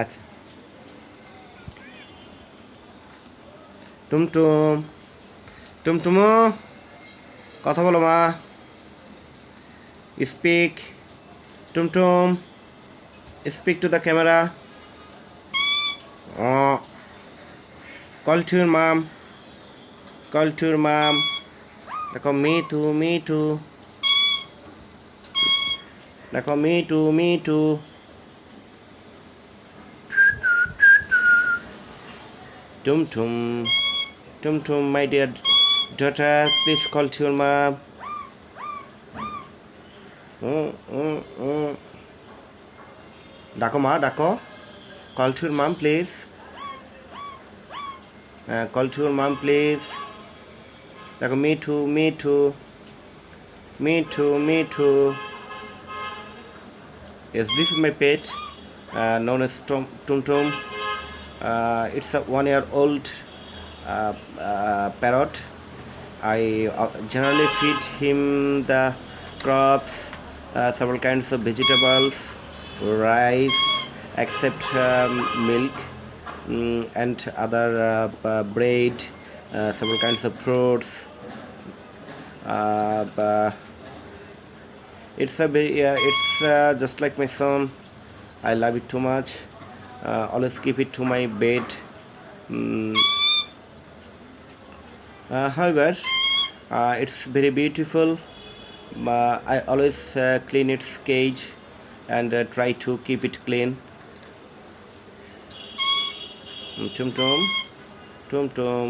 আচ্ছা। টুমটুম, টুমটুমো, কথা বলো মা। Speak, Tumtum, speak to the camera. Call to your mum, call to your mum. দেখো মি টু, মি টু। দেখো me too, me too. Tumtum, Tumtum, my dear daughter, please call to your mom. ডাকো মা, ডাকো। Call to your mom, please. Call to your mom, please. দেখো me too, me too, me too, me too. Yes, this is my pet, known as Tum Tum. It's a 1 year old parrot. I generally feed him the crops, several kinds of vegetables, rice, except milk, and other bread, several kinds of fruits. It's a it's just like my son. I love it too much. Always keep it to my bed. Mm, however, it's very beautiful. I always clean its cage and try to keep it clean. Tum tum, tum tum.